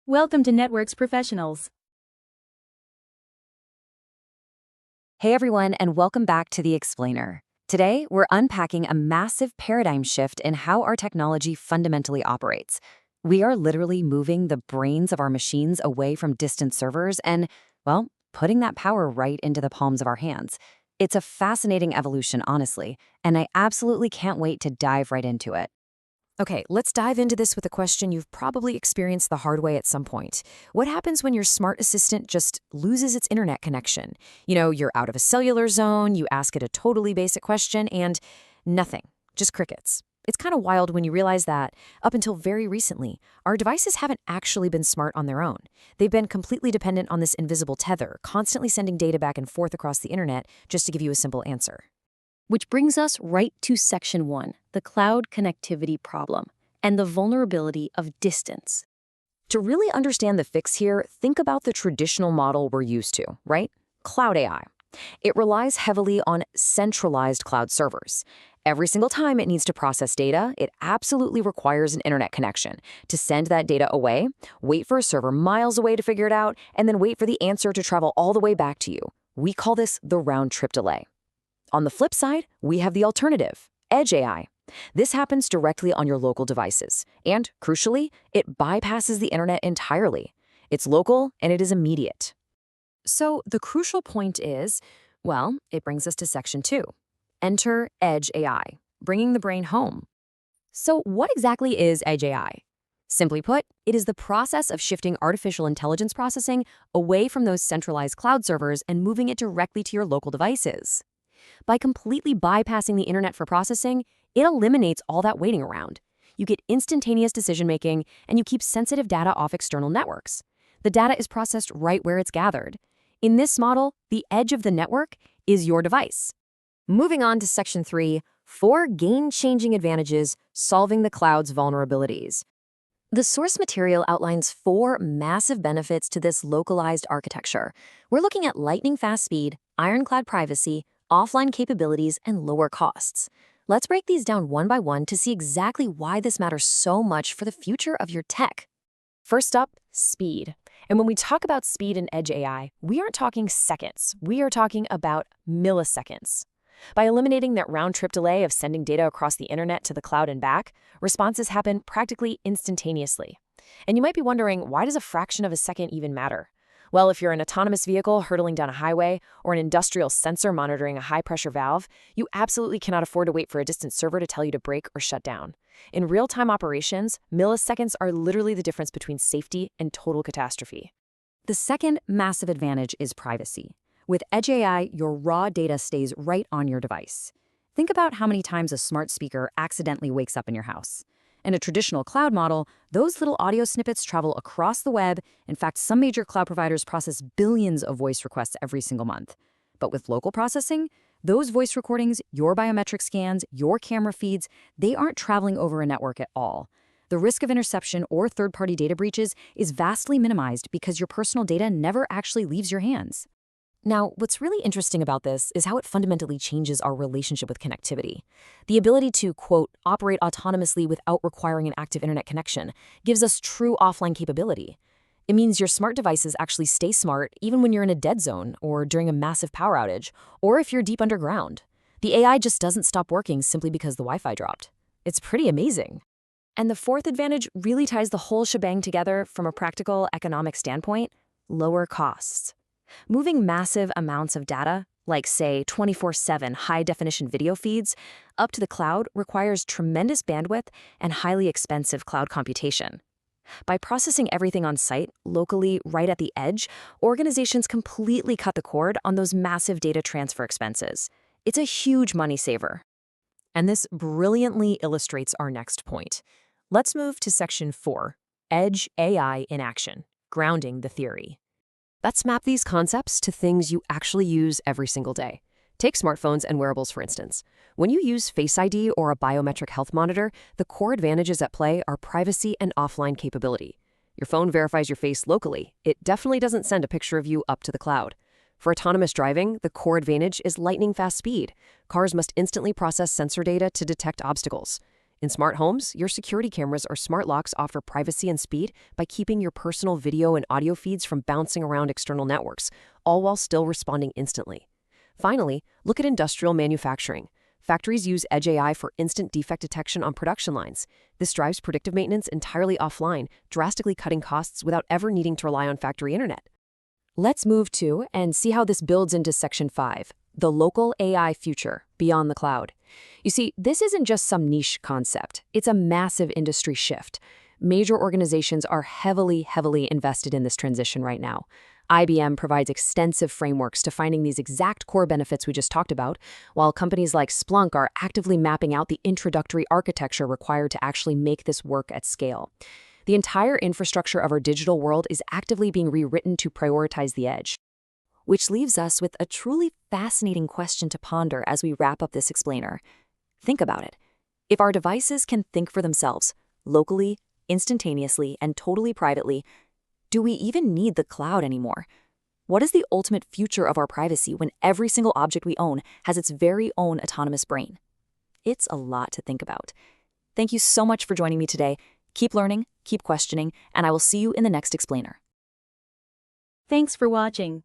Welcome to Networks Professionals. Hey everyone, and welcome back to The Explainer. Today, we're unpacking a massive paradigm shift in how our technology fundamentally operates. We are literally moving the brains of our machines away from distant servers and, well, putting that power right into the palms of our hands. It's a fascinating evolution, honestly, and I absolutely can't wait to dive right into it. Okay, let's dive into this with a question you've probably experienced the hard way at some point. What happens when your smart assistant just loses its internet connection? You're out of a cellular zone, you ask it a totally basic question, and nothing, just crickets. It's kind of wild when you realize that, up until very recently, our devices haven't actually been smart on their own. They've been completely dependent on this invisible tether, constantly sending data back and forth across the internet, just to give you a simple answer. Which brings us right to Section 1, the cloud connectivity problem, and the vulnerability of distance. To really understand the fix here, think about the traditional model we're used to, right? Cloud AI. It relies heavily on centralized cloud servers. Every single time it needs to process data, it absolutely requires an internet connection to send that data away, wait for a server miles away to figure it out, and then wait for the answer to travel all the way back to you. We call this the round-trip delay. On the flip side, we have the alternative, Edge AI. This happens directly on your local devices, and, crucially, it bypasses the internet entirely. It's local, and it is immediate. So the crucial point is, well, it brings us to Section 2. Enter Edge AI, bringing the brain home. So what exactly is Edge AI? Simply put, it is the process of shifting artificial intelligence processing away from those centralized cloud servers and moving it directly to your local devices. By completely bypassing the internet for processing, it eliminates all that waiting around. You get instantaneous decision-making, and you keep sensitive data off external networks. The data is processed right where it's gathered. In this model, the edge of the network is your device. Moving on to Section 3, 4 game-changing advantages solving the cloud's vulnerabilities. The source material outlines 4 massive benefits to this localized architecture. We're looking at lightning-fast speed, ironclad privacy, offline capabilities, and lower costs. Let's break these down one by one to see exactly why this matters so much for the future of your tech. First up, speed. And when we talk about speed in Edge AI, we aren't talking seconds. We are talking about milliseconds. By eliminating that round-trip delay of sending data across the internet to the cloud and back, responses happen practically instantaneously. And you might be wondering, why does a fraction of a second even matter? Well, if you're an autonomous vehicle hurtling down a highway or an industrial sensor monitoring a high-pressure valve, you absolutely cannot afford to wait for a distant server to tell you to brake or shut down. In real-time operations, milliseconds are literally the difference between safety and total catastrophe. The second massive advantage is privacy. With Edge AI, your raw data stays right on your device. Think about how many times a smart speaker accidentally wakes up in your house. In a traditional cloud model, those little audio snippets travel across the web. In fact, some major cloud providers process billions of voice requests every single month. But with local processing, those voice recordings, your biometric scans, your camera feeds, they aren't traveling over a network at all. The risk of interception or third-party data breaches is vastly minimized because your personal data never actually leaves your hands. Now, what's really interesting about this is how it fundamentally changes our relationship with connectivity. The ability to, quote, operate autonomously without requiring an active internet connection gives us true offline capability. It means your smart devices actually stay smart even when you're in a dead zone or during a massive power outage, or if you're deep underground. The AI just doesn't stop working simply because the Wi-Fi dropped. It's pretty amazing. And the fourth advantage really ties the whole shebang together from a practical economic standpoint: lower costs. Moving massive amounts of data, like say 24/7 high-definition video feeds, up to the cloud requires tremendous bandwidth and highly expensive cloud computation. By processing everything on site, locally, right at the edge, organizations completely cut the cord on those massive data transfer expenses. It's a huge money saver. And this brilliantly illustrates our next point. Let's move to Section 4, Edge AI in Action, grounding the theory. Let's map these concepts to things you actually use every single day. Take smartphones and wearables, for instance. When you use Face ID or a biometric health monitor, the core advantages at play are privacy and offline capability. Your phone verifies your face locally. It definitely doesn't send a picture of you up to the cloud. For autonomous driving, the core advantage is lightning-fast speed. Cars must instantly process sensor data to detect obstacles. In smart homes, your security cameras or smart locks offer privacy and speed by keeping your personal video and audio feeds from bouncing around external networks, all while still responding instantly. Finally, look at industrial manufacturing. Factories use Edge AI for instant defect detection on production lines. This drives predictive maintenance entirely offline, drastically cutting costs without ever needing to rely on factory internet. Let's move to and see how this builds into Section 5, the local AI future beyond the cloud. You see, this isn't just some niche concept. It's a massive industry shift. Major organizations are heavily invested in this transition right now. IBM provides extensive frameworks defining these exact core benefits we just talked about, while companies like Splunk are actively mapping out the introductory architecture required to actually make this work at scale. The entire infrastructure of our digital world is actively being rewritten to prioritize the edge. Which leaves us with a truly fascinating question to ponder as we wrap up this explainer. Think about it. If our devices can think for themselves, locally, instantaneously, and totally privately, do we even need the cloud anymore? What is the ultimate future of our privacy when every single object we own has its very own autonomous brain? It's a lot to think about. Thank you so much for joining me today. Keep learning, keep questioning, and I will see you in the next explainer. Thanks for watching.